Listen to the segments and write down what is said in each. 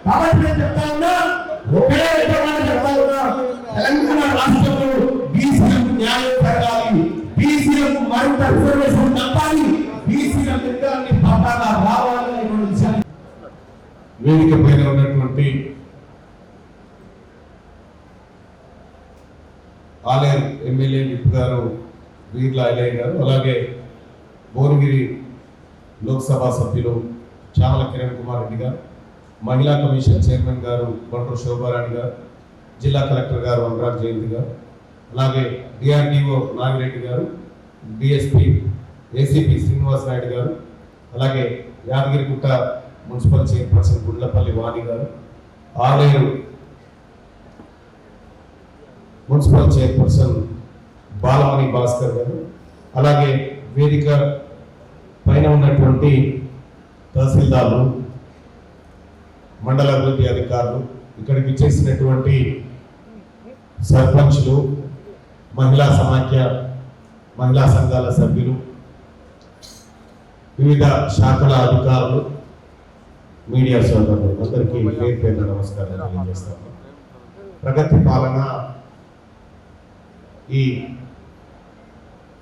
కాబట్టి నేను చెప్తా ఉన్నా, ఒకే మాట చెప్తా ఉన్నా, తెలంగాణ రాష్ట్రంలో బీసీలకు న్యాయం జరగాలి, బీసీలకు మరింత రిజర్వేషన్ తప్పాలి, బీసీల విధానాన్ని పట్టాలా రావాలని వేదిక పైన ఉన్నటువంటి ఆలేరు ఎమ్మెల్యే విప్ గారు వీర్ల ఐలయ్య గారు, అలాగే భువనగిరి లోక్సభ సభ్యులు చామల కిరణ్ కుమార్ రెడ్డి గారు, మహిళా కమిషన్ చైర్మన్ గారు బండ్రు శోభారాణి గారు, జిల్లా కలెక్టర్ గారు అనురాగ్ జయంతి గారు, అలాగే డిఆర్డిఓ నాగిరెడ్డి గారు, డిఎస్పీ ఏసీపీ శ్రీనివాస్ నాయుడు గారు, అలాగే యాదగిరిగుట్ట మున్సిపల్ చైర్పర్సన్ గుండ్లపల్లి వాణి గారు, ఆలేరు మున్సిపల్ చైర్పర్సన్ బాలమణి భాస్కర్ గారు, అలాగే వేదిక పైన ఉన్నటువంటి తహసీల్దార్లు, మండల అభివృద్ధి అధికారులు, ఇక్కడికి చేసినటువంటి సర్పంచ్లు, మహిళా సమాఖ్య మహిళా సంఘాల సభ్యులు, వివిధ శాఖల అధికారులు, మీడియా సోదరులు అందరికీ పేరు పేరు నమస్కారం తెలియజేస్తాను. ప్రగతి పాలన ఈ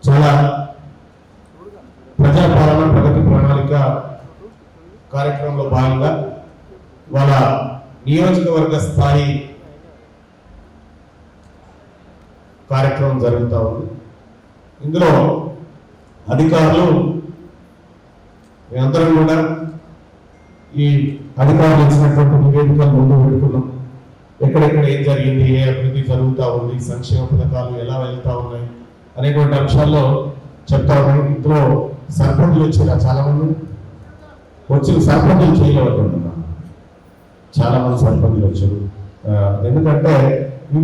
చాలా ప్రజాపాలన ప్రగతి ప్రణాళిక కార్యక్రమంలో భాగంగా వాళ్ళ నియోజకవర్గ స్థాయి కార్యక్రమం జరుగుతూ ఉంది. ఇందులో అధికారులు మేమందరం కూడా ఈ అధికారులు ఇచ్చినటువంటి నివేదికలు ముందు పెడుతున్నాం. ఎక్కడెక్కడ ఏం జరిగింది, ఏ అభివృద్ధి జరుగుతూ ఉంది, సంక్షేమ పథకాలు ఎలా వెళ్తా ఉన్నాయి అనేటువంటి అంశాల్లో చెప్తా ఉన్నాయి. ఇందులో సర్పంచులు వచ్చారా? చాలా మంది వచ్చిన సర్పంచులు చేయలేవట్టున్నారు. చాలా మంది సర్పంచులు వచ్చారు. ఎందుకంటే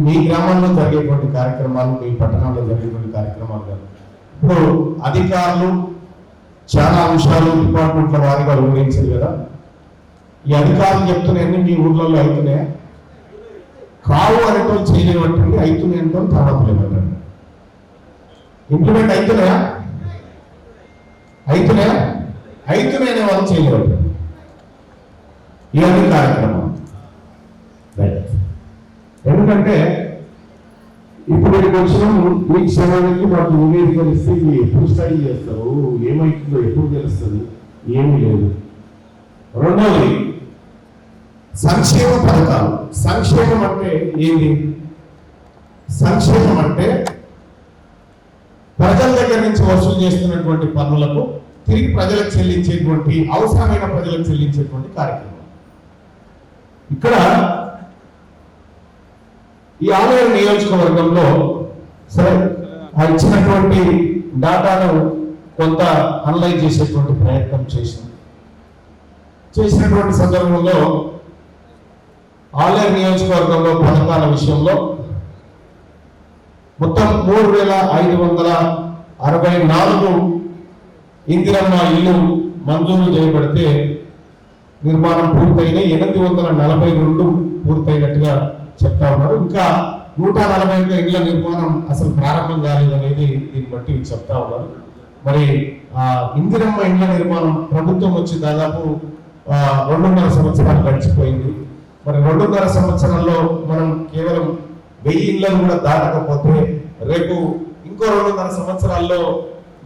మీ గ్రామాల్లో జరిగేటువంటి కార్యక్రమాలు, మీ పట్టణాల్లో జరిగేటువంటి కార్యక్రమాలు కాదు. ఇప్పుడు అధికారులు చాలా అంశాలు డిపార్ట్మెంట్ల వారిగా వివరించారు కదా. ఈ అధికారులు చెప్తున్నాయని మీ ఊర్లలో అవుతున్నాయా? కావు అనేటో చేయలేవట్టండి, అవుతున్నాయి అంటో తర్వాత లేవట్టండి. ఇంప్లిమెంట్ అవుతున్నాయా? అవుతున్నాయనే వాళ్ళు చేయలేవట్టండి. ఇవన్నీ కార్యక్రమం. ఎందుకంటే ఇప్పుడు ఇక్కడికి వచ్చినాము, మీకు సమయానికి మాకు నివేదికలు ఇస్తే ఇవి ఎప్పుడు స్టడీ చేస్తారు, ఏమైతుందో ఎప్పుడు తెలుస్తుంది, ఏమీ లేదు. రెండవది సంక్షేమ పథకాలు. సంక్షేమం అంటే ఏంటి? సంక్షేమం అంటే ప్రజల దగ్గర నుంచి వసూలు చేస్తున్నటువంటి పన్నులకు తిరిగి ప్రజలకు చెల్లించేటువంటి, అవసరమైన ప్రజలకు చెల్లించేటువంటి కార్యక్రమం. ఇక్కడ ఈ ఆలేరు నియోజకవర్గంలో సరే ఇచ్చినటువంటి డాటాను కొంత అనలైజ్ చేసేటువంటి ప్రయత్నం చేసినటువంటి సందర్భంలో ఆలేరు నియోజకవర్గంలో పథకాల విషయంలో మొత్తం 3564 ఇందిరమ్మ ఇల్లు మంజూరు చేయబడితే నిర్మాణం పూర్తయిన 842 పూర్తయినట్టుగా చెప్తా ఉన్నారు. ఇంకా 141 ఇళ్ల నిర్మాణం అసలు ప్రారంభం కాలేదనేది దీన్ని బట్టి చెప్తా ఉన్నారు. మరి ఇందిరమ్మ ఇళ్ల నిర్మాణం ప్రభుత్వం వచ్చి దాదాపు 2.5 సంవత్సరాలు గడిచిపోయింది. మరి 2.5 సంవత్సరాల్లో మనం కేవలం 1000 ఇళ్లను కూడా దాటకపోతే రేపు ఇంకో 2.5 సంవత్సరాల్లో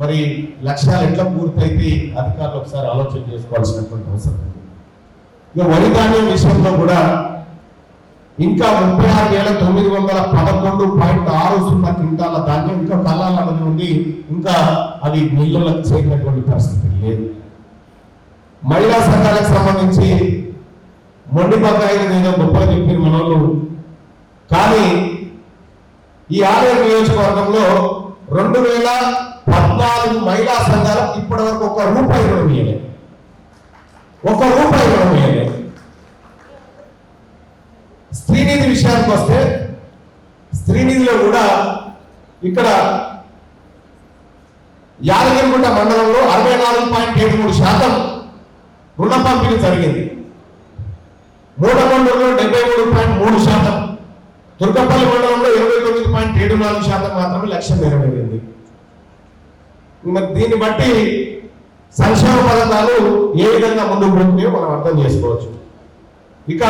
మరి లక్ష్యాలు ఎట్లా పూర్తయితే అధికారులు ఒకసారి ఆలోచన చేసుకోవాల్సినటువంటి అవసరం ఉంది. ఇక వరి ధాన్యం విషయంలో కూడా ఇంకా 36,911.60 క్వింటాల ధాన్యం ఇంకా కళ్ళాల నుండి ఇంకా అది మిల్లులకు చేరినటువంటి పరిస్థితి లేదు. మహిళా సంఘాలకు సంబంధించి మొండి బకాయిలు ఏదో గొప్పగా చెప్పిన మనోళ్ళు, కానీ ఈ ఆలేరు నియోజకవర్గంలో 2014 మహిళా సంఘాలకు ఇప్పటి వరకు ₹1 రుణం ఇవ్వలేదు. స్త్రీనిధి విషయానికి వస్తే స్త్రీనిధిలో కూడా ఇక్కడ యాదగిరిగుట్ట మండలంలో 64.73% రుణ పంపిణీ జరిగింది. మూడమండలంలో 73.3%, దుర్గపల్లి మండలంలో 29.74% మాత్రమే లక్ష్యం నెరవేరింది. మరి దీన్ని బట్టి సంక్షేమ పథకాలు ఏ విధంగా ముందుకు పోతున్నాయో మనం అర్థం చేసుకోవచ్చు. ఇక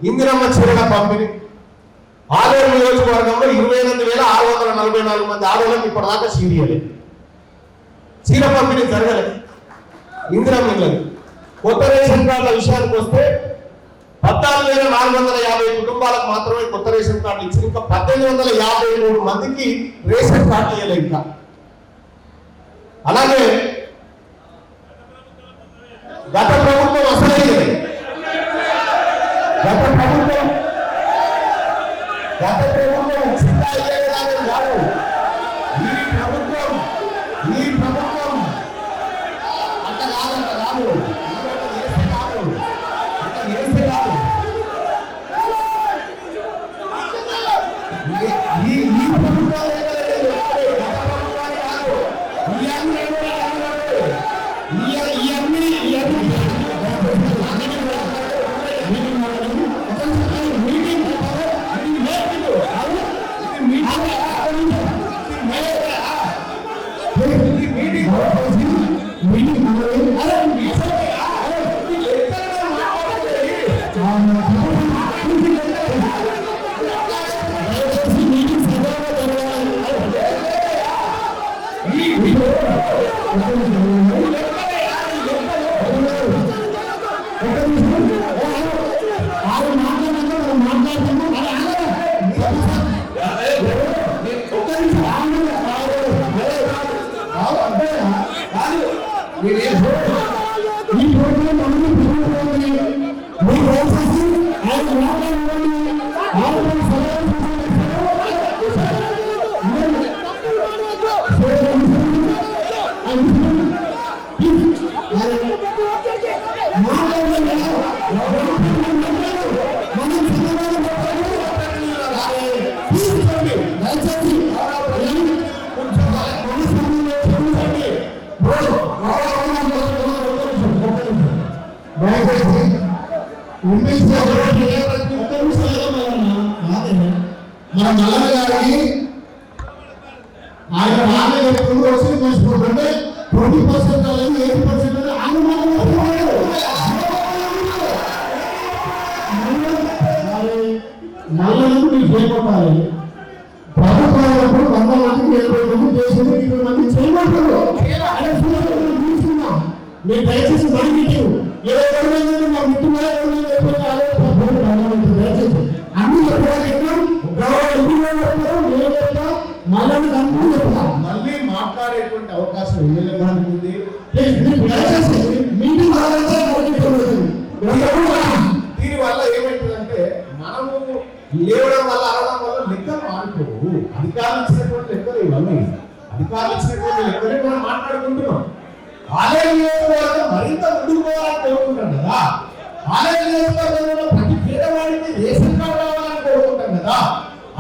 ఇందిరమ్మ చీరల పంపిణీ ఆలేరు నియోజకవర్గంలో 28,644 మంది ఆడవాళ్ళకి ఇప్పటిదాకా చీరియలేదు. చీర పంపిణీ జరగలేదు. ఇందిరమ్మ ఇళ్ళది. కొత్త రేషన్ కార్డుల విషయానికి వస్తే 14,450 కుటుంబాలకు మాత్రమే కొత్త రేషన్ కార్డు ఇచ్చి ఇంకా 1,853 మందికి రేషన్ కార్డు ఇవ్వలేదు. ఇంకా అలాగే గత ప్రభుత్వం అసలే గత ప్రభుత్వం చిన్న అయ్యేదాన్ని కాదు. ఈ ప్రభుత్వం అంత కాదు మన నల్లన గారికి ఆయన రాని వచ్చి మర్చిపోతుంటే 20% అనేది 80% నల్లను మీరు చేయబట్టాలి. ప్రభుత్వాలు 100 మందికి 70 మంది చేసింది 20 మంది చేయబట్టారు. మీరు దయచేసి మనకి 20 మంది మా మిత్రులు అన్ని మళ్ళీ మాట్లాడేటువంటి అవకాశం ఉంది. దీని వల్ల ఏమైతుందంటే మనము లేవడం వల్ల అరవడం వల్ల లెక్కలు మారిపోవు. అధికారులు ఇచ్చినటువంటి లెక్కలు ఇవన్నీ అధికారులు ఇచ్చినటువంటి లెక్కలే మనం మాట్లాడుకుంటున్నాం. ఆలయ నియోజకవర్గం మరింత ముందుకు పోవాలని కోరుకుంటాం కదా. ఆలయ నియోజకవర్గంలో ప్రతి పేదవాడికి రేషన్ కార్డు రావాలని కోరుకుంటాం కదా.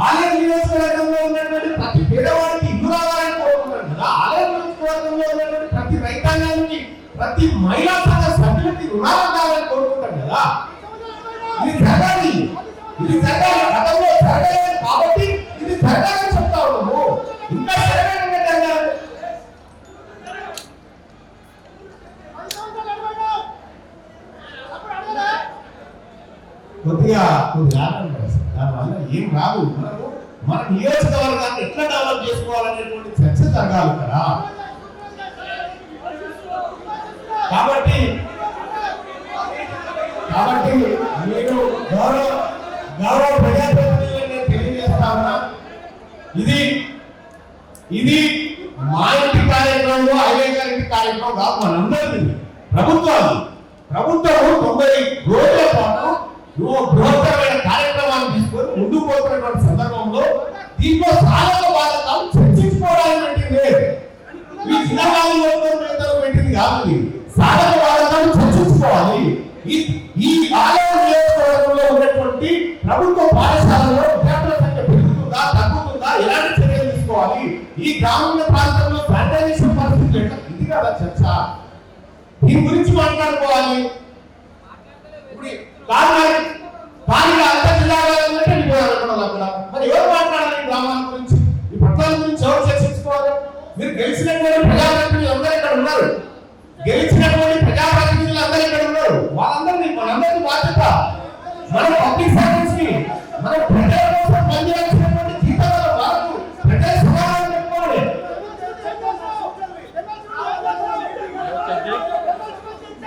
ఆలయ నియోజకవర్గంలో ఉన్నటువంటి ప్రతి పేదవాడికి ఇల్లు రావాలని కోరుకుంటాం కదా. ఆలయ నియోజకవర్గంలో ఉన్నటువంటి ప్రతి రైతాంగానికి ప్రతి మహిళా సంఘ సభ్యులకి రుణాలు కావాలని కోరుకుంటాం కదా. ఇది జరగాలి. గతంలో జరగలేదు కాబట్టి ఇది జరగాలని చెప్తా ఉన్నాము. ఇంకా జరగాలంటే జరగాలి. కొద్దిగా దానివల్ల ఏం రాదు. మన నియోజకవర్గాన్ని ఎట్లా డెవలప్ చేసుకోవాలనేటువంటి చర్చ జరగాలి కదా. కాబట్టి నేను గౌరవ ప్రజాప్రతినిధులను తెలియజేస్తా ఉన్నా, ఇది మా ఇంటి కార్యక్రమం, ఐలే గారి కార్యక్రమం కాదు, మనందరిది. ప్రభుత్వం 90 రోజుల పాటు బృహత్తరమైన కార్యక్రమాన్ని తీసుకొని ముందుకు పోతున్నటువంటి సందర్భంలో దీంట్లో సాధక బాధకాలు చర్చించుకోవడానికి పెట్టింది. ఈ చిన్నవాళ్ళు పెట్టింది కాదు. సాధక బాధకాలు చర్చించుకోవాలి. ఈ ఆలయ నియోజకవర్గంలో ఉన్నటువంటి ప్రభుత్వ పాఠశాలలో విద్యార్థుల సంఖ్య పెరుగుతుందా తగ్గుతుందా, ఎలాంటి చర్యలు తీసుకోవాలి, ఈ గ్రామీణ ప్రాంతంలో శానిటైజేషన్ పరిస్థితులు ఎట్లా, ఇది కదా చర్చ. దీని గురించి మాట్లాడుకోవాలి. ఇప్పుడు అంత జిల్లాలో అక్కడ మరి ఎవరు మాట్లాడాలి? గ్రామాల గురించి, ఈ పట్టణాల గురించి ఎవరు చర్చించుకోవాలి? మీరు గెలిచినటువంటి ప్రజాప్రతినిధులు అందరూ ఇక్కడ ఉన్నారు. గెలిచినటువంటి ప్రజాప్రతినిధులు అందరూ ఇక్కడ ఉన్నారు. మనందరికీ బాధ్యత పబ్లిక్ సర్వీస్ కి మనం ప్రజల కోసం పనిచేయాల్సినటువంటి జీతాల వరకు ప్రజల సమాధానం చెప్పుకోవాలి.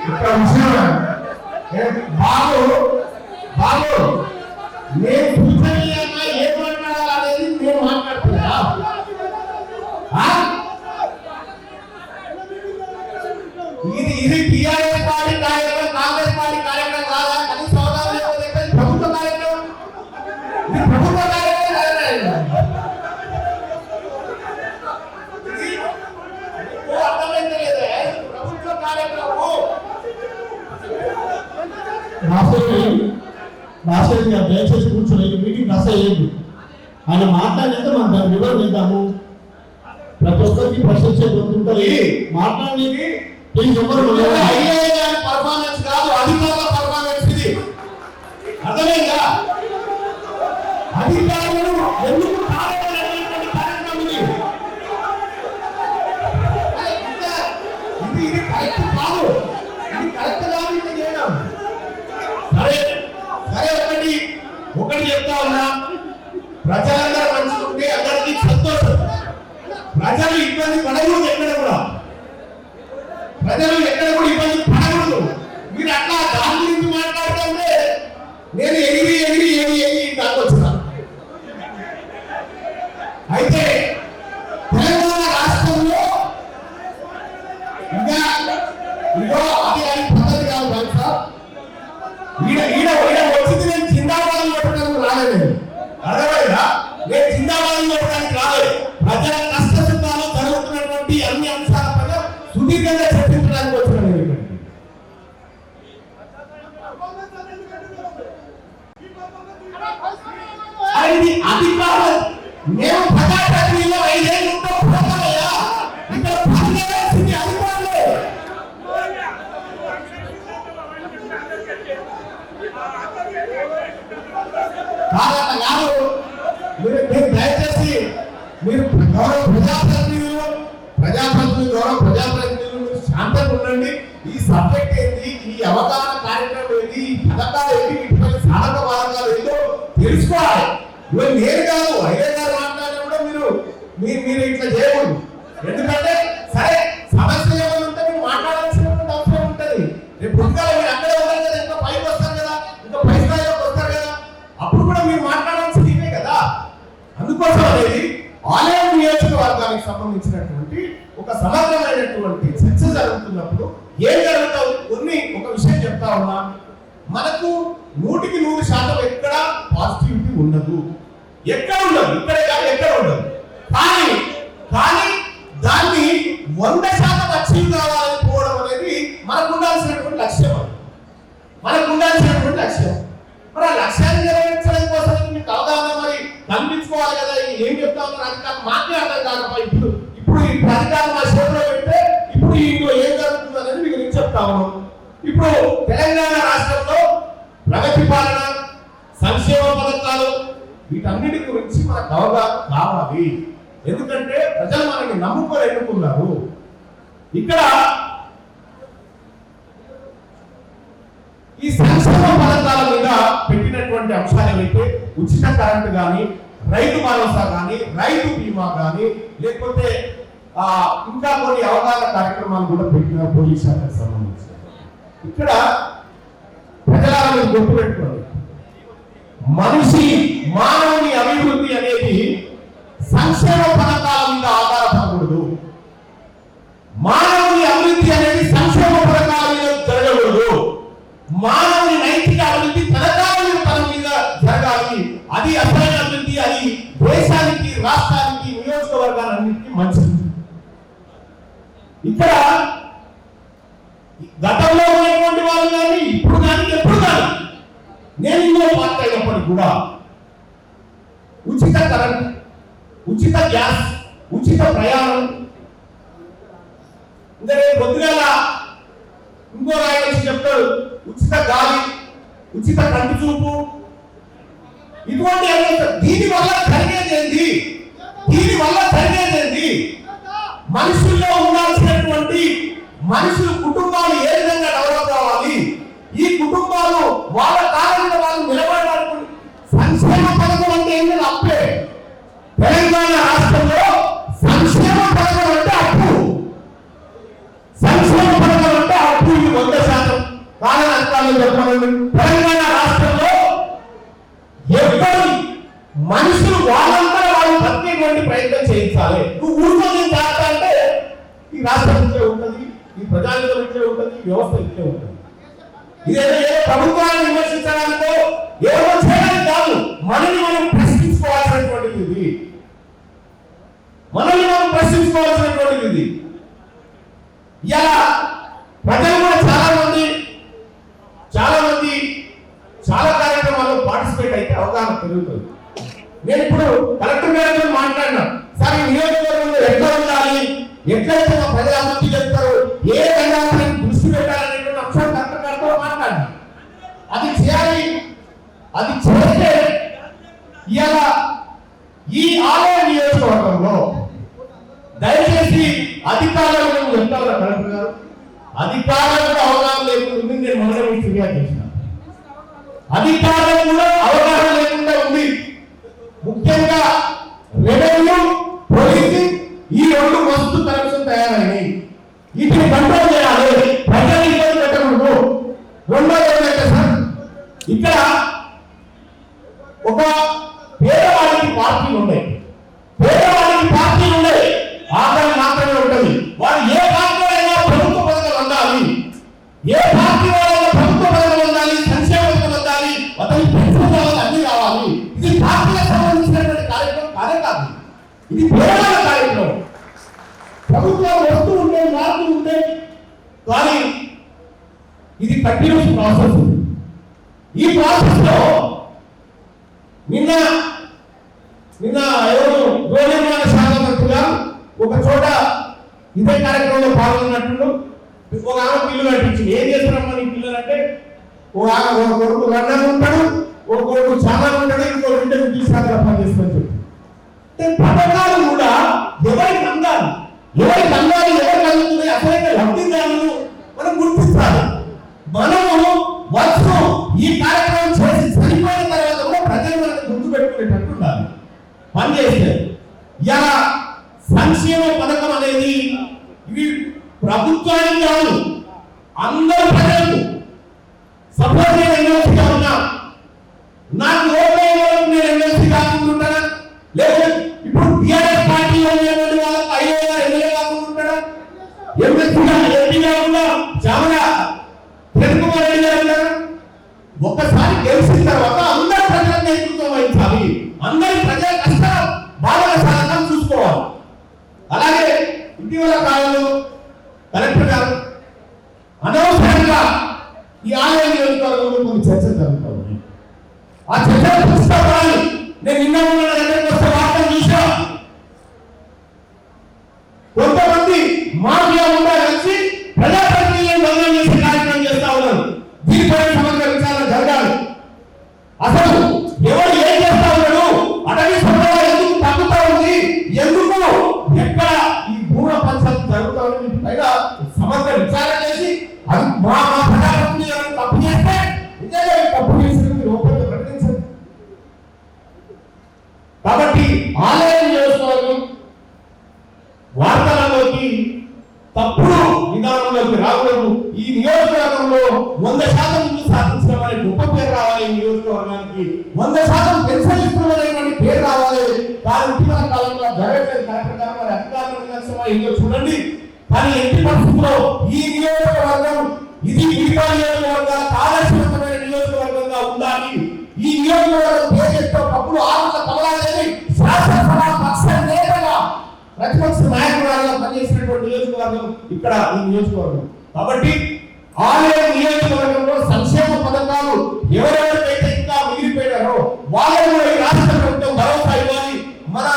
ఇక్కడ విషయం బాబు నేను సూచనీయంగా ఏం మాట్లాడాలనేది నేను మాట్లాడుతున్నా. ఇది టీఆర్ఎస్ పార్టీ కార్యక్రమం, కాంగ్రెస్ పార్టీ కార్యక్రమం కాదా? కనీస అవగాహన లేకపోతే ప్రభుత్వ కార్యక్రమం, ఇది ప్రభుత్వ కార్యక్రమం అర్థమైందే. ప్రభుత్వ కార్యక్రమం రాసేది దయచేసి కూర్చోలేదు. మీటింగ్ రాసేయండి. ఆయన మాట్లాడితే మనం దాన్ని వివరణ ఇద్దాము. ప్రతి ఒక్కరికి ప్రశ్నించే ఉంటుంది. మాట్లాడేది పర్ఫార్మెన్స్ కాదు, అధికారుల పర్ఫార్మెన్స్. ఇది అర్థమైందా? అధికారులు ఎందుకు ఇది కరెక్ట్ కాదు, ఇది కరెక్ట్ కాదు. ఇది చేయడం సరే ఒకటి చెప్తా ఉన్నా, ప్రజలందరూ మంచుకుంటే అందరికీ సంతోషం. ప్రజలు ఇబ్బంది పడకూడదు, ప్రజలు ఎక్కడ కూడా ఇబ్బంది పడకూడదు. మీరు అట్లా దాని గురించి మాట్లాడుతుంటే నేను ఎగిరి దాకా వచ్చినా. అయితే తెలంగాణ రాష్ట్రంలో ఇదో అది అని పద్ధతి కాదు సార్. ఈడ వచ్చింది నేను జిందాబాద్ చెప్పడానికి రాలేదు. అర్థమైందా? నేను జిందాబాద్ చెప్పడానికి రాలేదు. ప్రజల కష్ట సుఖాలు జరుగుతున్నటువంటి అన్ని అంశాల పైన సుదీర్ఘంగా చర్చించడానికి వచ్చిన నేను. ఇది అధికారం. మేము ప్రజాప్రతినిధులు 5 ఏళ్ళు పోతామయ్యా. ఇక్కడ పనిచేయాల్సింది అధికారులే. దయచేసి మీరు ప్రజాప్రతినిధులు శాంతంగా ఉండండి. ఈ సబ్జెక్ట్ ఏంటి, ఈ అవగాహన కార్యక్రమం ఏంటి, ఈ పథకాలు ఏంటి, వీటిపై సాధక బాధకాలు ఏంటో తెలుసుకోవాలి. ఇవన్నీ నేను కాదు, అయ్యే గారు మాట్లాడినప్పుడు మీరు ఇట్లా చేయకూడదు. ఎందుకంటే సరే సమస్య ఏమైనా ఉంటే మీరు మాట్లాడాల్సినటువంటి అవసరం ఉంటుంది. రేపు పుస్తకాలు మీరు అక్కడే ఉన్నారు కదా, ఇంకా పైకి వస్తారు కదా, ఇంకా పై స్థాయిలోకి వస్తారు కదా, అప్పుడు కూడా మీరు మాట్లాడాల్సింది ఇవే కదా. అందుకోసం అనేది ఆలయం నియోజకవర్గానికి సంబంధించినటువంటి ఒక సమగ్రమైనటువంటి చర్చ జరుగుతున్నప్పుడు ఏం జరుగుతావు ఒక విషయం చెప్తా ఉన్నా. మనకు 100% ఎక్కడ పాజిటివిటీ ఉండదు, ఎక్కడ ఉండదు, ఇక్కడే కాదు ఎక్కడ ఉండదు. కానీ దాన్ని 100% అచీవ్ కావాలని పోవడం అనేది మనకు ఉండాల్సినటువంటి లక్ష్యం. మరి ఆ లక్ష్యాన్ని నెరవేర్చడం కోసం మీకు అవగాహన మరి కల్పించుకోవాలి కదా. ఏం చెప్తా ఉన్నారు అధికారులు మాకే అర్థం కాకపోయి ఇప్పుడు ఈ అధికారులు మా చేతిలో పెడితే ఇప్పుడు ఇందులో ఏం జరుగుతుంది అనేది మీకు నేను చెప్తా ఉన్నాను. ఇప్పుడు తెలంగాణ రాష్ట్రంలో ప్రగతి పాలన, సంక్షేమ పథకాలు, వీటన్నిటి గురించి మనకు అవగాహన కావాలి. ఎందుకంటే ప్రజలు మనకి నమ్ముకొని ఎన్నుకున్నారు. ఇక్కడ ఈ సంక్షేమ పథకాల మీద పెట్టినటువంటి అంశాలు ఏవైతే ఉచిత కరెంటు కానీ, రైతు భరోసా కానీ, రైతు బీమా కానీ, లేకపోతే ఇంకా కొన్ని అవగాహన కార్యక్రమాలు కూడా పెట్టిన పోలీస్ శాఖకు సంబంధించి ఇక్కడ ప్రజలను గుర్తుపెట్టుకోండి. మానవుని అభివృద్ధి అనేది సంక్షేమ పథకాల మీద ఆధారపడకూడదు. మానవుని అభివృద్ధి అనేది సంక్షేమ పథకాల మీద జరగకూడదు. మానవుని నైతిక అభివృద్ధి తన మీద జరగాలి. అది అసలైన అభివృద్ధి. అది దేశానికి, రాష్ట్రానికి, నియోజకవర్గాలన్నింటినీ మంచిది. ఇక్కడ గతంలో ఉన్నటువంటి వాళ్ళు కానీ ఇప్పుడు కానీ ఎప్పుడు కానీ నేను ఇందులో పార్ట్ అయినప్పటికీ కూడా ఉచిత కరెంట్, ఉచిత గ్యాస్, ఉచిత ప్రయాణం, ఇంకా రేపు పొద్దుగాల ఇంకో రాయలసి చెప్తాడు ఉచిత గాలి, ఉచిత కంటి చూపు, ఇటువంటి దీనివల్ల జరిగేది మనుషుల్లో ఉండాల్సినటువంటి మనుషులు కుటుంబాలు ఏ విధంగా డెవలప్ కావాలి, ఈ కుటుంబాలు వాళ్ళ కాలంలో వాళ్ళు నిలబడడానికి వ్యవస్థ ఇట్లే ఉంటుంది. ఇదేదో ఏదో ప్రభుత్వాన్ని విమర్శించడానికో ఏదో చేయడానికి కాదు, మనల్ని మనం ప్రశ్నించుకోవాల్సినటువంటిది ఇది. మనల్ని మనం ప్రశ్నించుకోవాల్సినటువంటిది ఇది. ఇలా ప్రజలు కూడా చాలా మంది చాలా కార్యక్రమాల్లో పార్టిసిపేట్ అయితే అవగాహన పెరుగుతుంది. నేను ఇప్పుడు కలెక్టర్ గారితో మాట్లాడినా, సార్ ఈ నియోజకవర్గంలో ఎట్లా ఉండాలి, ఎట్లయితే మా ప్రజల అభివృద్ధి చెప్తారు, ఏ రంగాన్ని దృష్టి పెట్టాలనేటువంటి అంశాలు కలెక్టర్ గారితో మాట్లాడినా. అది చేయాలి, అది చేస్తే ఇలా ఈ ఆలయ నియోజకవర్గంలో దయచేసి అధికారులకు చెప్తారు కలెక్టర్ గారు, అధికారులకు అవగాహన లేకుండా నేను మొదటి ఫిర్యాదు చేసిన, అధికారులకు కూడా అవగాహన లేకుండా ఉంది. ముఖ్యంగా రెవెన్యూ, పోలీసింగ్ ఈ రెండు మస్తు కరప్షన్ తయారైనాయి. వీటిని కంట్రోల్ చేయాలి, ప్రజలు ఇబ్బంది పెట్టకూడదు. రెండోది ఏంటంటే సార్, ఇక్కడ ఒక పేదవాడికి పార్టీలు ఉన్నాయి, ఆదాయం మాత్రమే ఉంటుంది. వాడు ఏ పార్టీ అయినా ప్రభుత్వ పథకాలు అందాలి, ఏ పార్టీ వాళ్ళైనా ప్రభుత్వ పథకాలు అందాలి, సంక్షేమ పథకాలు అందాలి, అతని పెన్షన్ కావాలి, అన్ని కావాలి. ఇది పార్టీలకు సంబంధించినటువంటి కార్యక్రమం కానే కాదు, ఇది పేదవాళ్ళ కార్యక్రమం. ప్రభుత్వాలు వస్తూ ఉంటే మారుతూ ఉంటే, కానీ ఇది కంటిన్యూస్ ప్రాసెస్. ఈ ప్రాసెస్ లో నిన్న ఎవరు గృహనిర్మాణ శాఖ మంత్రిగా ఒక చోట ఇదే కార్యక్రమంలో పాల్గొన్నట్టు ఒక ఆమె పిల్లలు కట్టించింది. ఏం చేస్తున్నారమ్మా నీ పిల్లలు అంటే, ఒక కొడుకు లండన్ ఉంటాడు, ఒక కొడుకు చాలా ఉంటాడు, ఇంకో రెండు విద్యుత్ శాఖలో పనిచేసుకొని చెప్పి పథకాలు కూడా ఎవరికి అందాలి, ఎవరికి అందుతున్నాయి, అసలైన లబ్ధిదారులు మనం గుర్తించాలి. మనము వచ్చు ఈ కార్యక్రమం చేసి చనిపోయిన తర్వాత కూడా ప్రజలు మనకు గుర్తు పెట్టుకునేటట్టు ఉండాలి పనిచేస్తే. ఇలా సంక్షేమ పథకం అనేది ఇవి ప్రభుత్వానికి కాదు, అందరూ ప్రజలకు. సపోజ్ నేను ఎమ్మెల్సీగా ఉన్నా, నాకు ఓట్లైన వాళ్ళకి నేను ఎమ్మెల్సీ కాకుంటుంటానా, లేకపోతే ఇప్పుడు టీఆర్ఎస్ పార్టీలో ఉన్నటువంటి వాళ్ళకి ఐఏగా ఎమ్మెల్యే కాకుంటుంటాడా, ఎమ్మెల్సీగా ఎంపీగా ఉన్నా చామరా చంద్రబాబు రెడ్డి గారు ఉన్నారా. ఒక్కసారి గెలిచిన తర్వాత అందరూ ప్రజల నేతృత్వం వహించాలి, అందరి ప్రజల కష్టాలు బాధల సాధన చూసుకోవాలి. అలాగే ఇటీవల కాలంలో కలెక్టర్ గారు అనవసరంగా ఈ ఆలయ నియోజకవర్గంలో కొన్ని చర్చలు జరుగుతూ ఉన్నాయి. ఆ చర్చలు పుస్తకాలు నేను నిన్న వార్తలు చూసా. కొంతమంది మాఫియా ఉండా కలిసి ప్రజాప్రతినిధులను భంగం చేసే కార్యక్రమం చేస్తా ఉన్నారు. దీనిపై సమగ్ర విచారణ జరగాలి. అసలు ఎవరు ఏం చేస్తా ఉన్నాడు, అటవీ సంపద ఎందుకు తగ్గుతా ఉంది, ఎందుకు ఎక్కడ ఈ భూమ పంచాయతీ జరుగుతా ఉంది పైన సమగ్ర విచారణ చేసి అది మా ప్రజాప్రతినిధులను తప్పు చేస్తే నిజంగా తప్పు చేసినందుకు లోపల ప్రకటించండి. కాబట్టి ఆలయ నియోజకవర్గం వార్తలలోకి తప్పుడు విధానంలోకి రాకూడదు. ఈ నియోజకవర్గంలో 100% ముందు సాధించడం అనే గొప్ప పేరు రావాలి. ఈ నియోజకవర్గానికి 100% పెన్షన్ ఇస్తున్నటువంటి పేరు రావాలి. కానీ ఇటీవల కాలంలో జరగట్లేదు. కలెక్టర్ గారు మరి అధికారుల విమర్శమా ఏంటో చూడండి. కానీ ఎట్టి పరిస్థితుల్లో ఈ నియోజకవర్గం ఇది మిగతా నియోజకవర్గాల ఆదర్శవంతమైన నియోజకవర్గంగా ఉండాలి. ఈ నియోజకవర్గం పేరుతో తప్పుడు ఆలోచన కమలాదేవి శాసనసభ పక్ష నేతగా ప్రతిపక్ష నాయకురాలుగా పనిచేసినటువంటి నియోజకవర్గం ఇక్కడ ఈ నియోజకవర్గం. కాబట్టి ఆలయ నియోజకవర్గంలో సంక్షేమ పథకాలు ఎవరెవరికైతే ఇంకా మిగిలిపోయారో వాళ్ళని కూడా ఈ రాష్ట్ర ప్రభుత్వం భరోసా ఇవ్వాలి. మన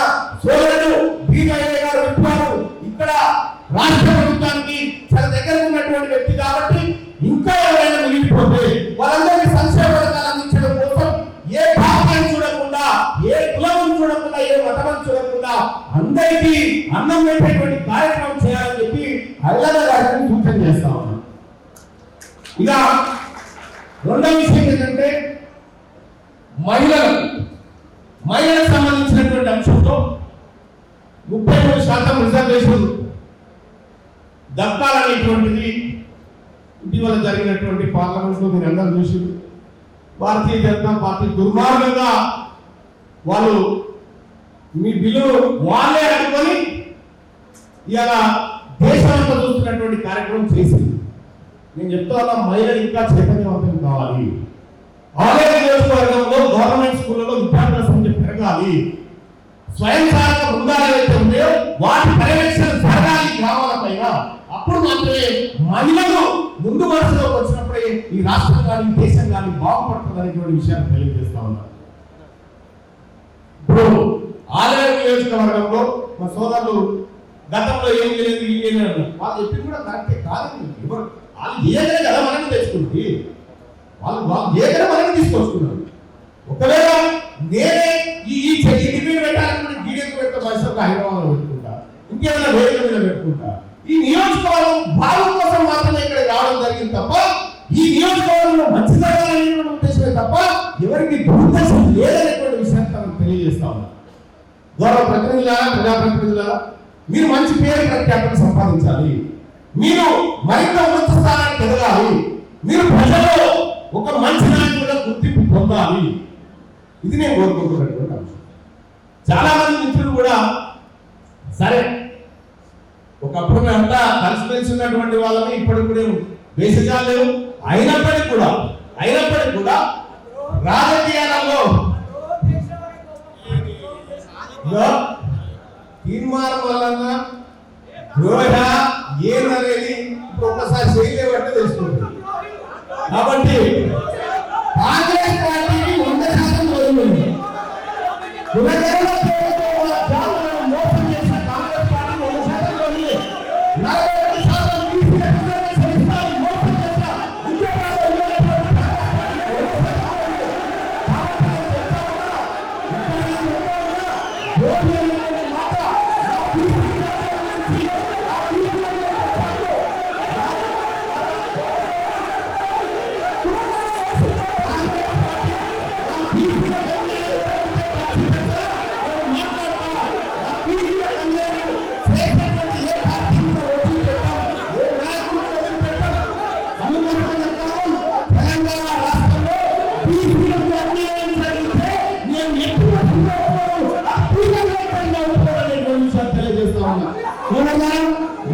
సోదరుడు బీజేపీ గారు చెప్పారు, ఇక్కడ రాష్ట్ర ప్రభుత్వానికి చాలా దగ్గర ఉన్నటువంటి వ్యక్తి కాబట్టి ఇంకా ఎవరైనా మిగిలిపోతే వాళ్ళందరికీ సంక్షేమ పథకాలు అందించడం కోసం ఏ పార్టీని చూడకుండా, ఏ కులం చూడకుండా, ఏ మతం చూడకుండా అందరికీ అన్నం పెట్టేటువంటి కార్యక్రమం చేయాలని చెప్పి అల్లద గారిని సూచన చేస్తా ఉన్నాం. ఇక రెండవ విషయం ఏంటంటే మహిళలకు సంబంధించినటువంటి అంశంతో 33% రిజర్వేషన్ దక్కాలనేటువంటిది ఇటీవల జరిగినటువంటి పార్లమెంట్లో మీరు అందరూ చూసి భారతీయ జనతా పార్టీ దుర్మార్గంగా వాళ్ళు మీ బిల్లు వాళ్ళే అనుకొని ఇలా దేశమంతా చూస్తున్నటువంటి కార్యక్రమం చేసింది. నేను చెప్తా మహిళలు ఇంకా చైతన్యవంతం కావాలి. ఆలయ నియోజకవర్గంలో గవర్నమెంట్ స్కూళ్ళలో విద్యార్థుల సంఖ్య పెరగాలి. స్వయం సహాయక బృందాలు ఏవైతే ఉన్నాయో వాటి పర్యవేక్షణ జరగాలి గ్రామాల పైన. అప్పుడు మాత్రమే మహిళలు ముందు వరుసలోకి వచ్చినప్పుడే ఈ రాష్ట్రం కానీ దేశం కానీ బాగుపడుతుంది అనేటువంటి విషయాన్ని తెలియజేస్తా ఉన్నారు. ఇప్పుడు ఆలయ నియోజకవర్గంలో మా సోదరులు గతంలో ఏం చేయలేదు ఈ చేయలేదు వాళ్ళు చెప్పింది కూడా కరెక్టే కాదండి. ఎవరు వాళ్ళు ఏదైనా కదా మనకి తెచ్చుకుంది, వాళ్ళు ఏదైనా మనకి తీసుకొచ్చుకున్నారు. ఒకవేళ నేనే ఈ డిబేట్ పెట్టాలనుకుంటే గీడెకు పెట్టే పరిస్థితులు హైదరాబాద్లో పెట్టుకుంటా, ఇంకేమైనా వేదిక మీద పెట్టుకుంటా. ఈ నియోజకవర్గం భావం కోసం మాత్రమే ఇక్కడ రావడం జరిగింది తప్ప ఈ నియోజకవర్గంలో మంచి జరగాలనేటువంటి ఉద్దేశమే తప్ప ఎవరికి దురుద్దేశం లేదనేటువంటి విషయాన్ని తనకు తెలియజేస్తా ఉన్నారు. గౌరవ ప్రతినిధులారా, ప్రజాప్రతినిధులారా, మీరు మంచి పేరు ప్రఖ్యాతలు సంపాదించాలి. మీరు మరింత ఉన్నత స్థానానికి ఎదగాలి. మీరు ప్రజల్లో ఒక మంచి నాయకుడిగా గుర్తింపు పొందాలి. ఇది నేను కోరుకుంటున్నటువంటి అంశం. చాలా మంది మిత్రులు కూడా సరే ఒకప్పుడు మేమంతా కలిసిమెలిసి ఉన్నటువంటి వాళ్ళని ఇప్పటికి కూడా వేసజాలు లేవు. అయినప్పటికీ కూడా రాజకీయాలలో తీర్మానం వలన ద్రోహ ఏదనేది ఇప్పుడు ఒకసారి చేయలేబట్టే తెలుసుకుంటుంది. కాబట్టి కాంగ్రెస్ పార్టీకి 100% వదిలింది. మోసం చేసిన కాంగ్రెస్ పార్టీ 100% వదిలి 40% మోసం చేసిన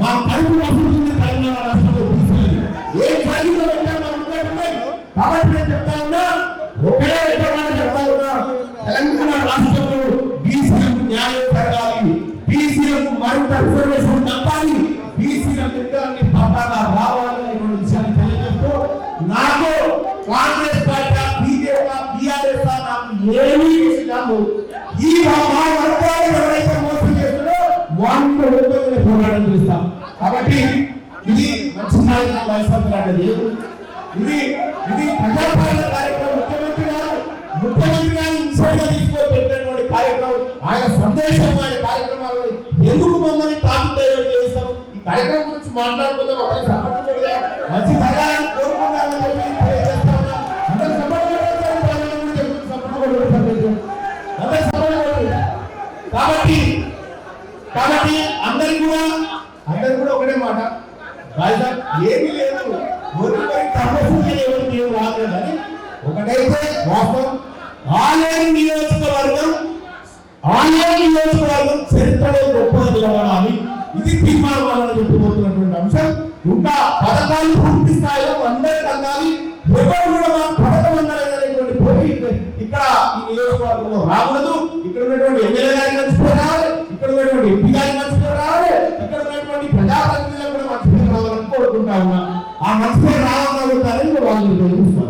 మా కడుపు వస్తుంది తెలంగాణ రాష్ట్రంలో తీసుకెళ్ళి ఏ ఖాళీలో కాబట్టి నేను చెప్తా ఉన్నా, ఒకే చెప్తా ఉన్నా, తెలంగాణ రాష్ట్రంలో బీసీలకు న్యాయం జరగాలి, బీసీలకు మరింత రిజర్వేషన్ తప్పాలి, బీసీల నిర్ణయాన్ని పట్టాలా రావాలి అనే విషయాన్ని తెలియజేస్తూ నాకు కాంగ్రెస్ పార్టీ బీజేపీ బీఆర్ఎస్ నాకు ఏమీ విషయాలు ఈ మా వర్గాలు ఎవరైతే మోసం చేస్తున్నారో వాళ్ళు పోరాటం చేస్తాం. కాబట్టి ఇది మంచి నాయకుల వైఫల్యం లాంటిది. ఇది ప్రజాపాలన కార్యక్రమం. ముఖ్యమంత్రి గారు ఇన్సైడ్గా తీసుకొని పెట్టినటువంటి కార్యక్రమం, ఆయన సందేశం, ఆయన కార్యక్రమాలు ఎందుకు మమ్మల్ని తాకుతాయో చేస్తాం. ఈ కార్యక్రమం గురించి మాట్లాడుకుందాం, ఒకరి సపోర్ట్ మంచి జరగాలని కోరుకుంటామని చెప్పి తెలియజేస్తా ఉన్నాం. అందరూ సపోర్ట్ కాబట్టి అందరికి కూడా ఒకటే మాట, ఏమీ లేదు, ఎవరికి ఏం రాలేదని ఒకటైతే వాస్తవం. ఆలయ నియోజకవర్గం చరిత్రలో గొప్పగా నిలబడాలి. ఇది తీర్మానం చెప్పబోతున్నటువంటి అంశం. ఇంకా పథకాలు పూర్తి స్థాయిలో అందరికి అందాలి. ఎవరు కూడా మా పథకం అందనేటువంటి పోటీ ఇక్కడ ఈ నియోజకవర్గంలో రాకూడదు. ఇక్కడ ఉన్నటువంటి ఎమ్మెల్యే గారి మంచి రావాలి, ఇక్కడ ఉన్నటువంటి ఎంపీ గారి మంచి రావాలి, ఇక్కడ ఉన్నటువంటి ప్రజాప్రతినిధులు కూడా మంచి పేరు రావాలని కోరుకుంటా ఉన్నా. ఆ మంచి పేరు రావాలని వాళ్ళు చూస్తున్నారు.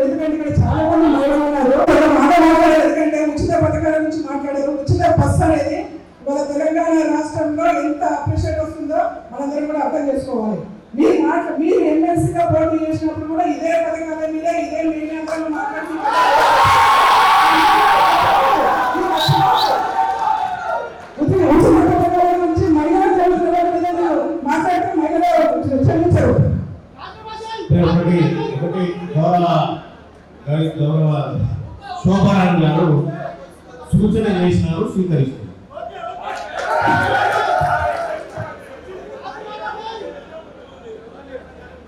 ఎందుకంటే చాలా మంది మహిళలు ఉన్నారు. ఎందుకంటే ఉచిత పథకాల నుంచి మాట్లాడారు. ఉచిత బస్ అనేది మన తెలంగాణ రాష్ట్రంలో ఎంత అప్రిషియేట్ వస్తుందో మనందరం కూడా అర్థం చేసుకోవాలి. మీరు ఎమ్మెల్సీగా పోటీ చేసినప్పుడు కూడా ఇదే పథకాల మీద ఇదే నిర్ణయాలు మాట్లాడుతున్నారు. ఉచిత పథకాల నుంచి మహిళా మాట్లాడితే మహిళలు క్షమించరు. గౌరవ శోభారాణి గారు సూచన చేసినారు, స్వీకరిస్తున్నారు.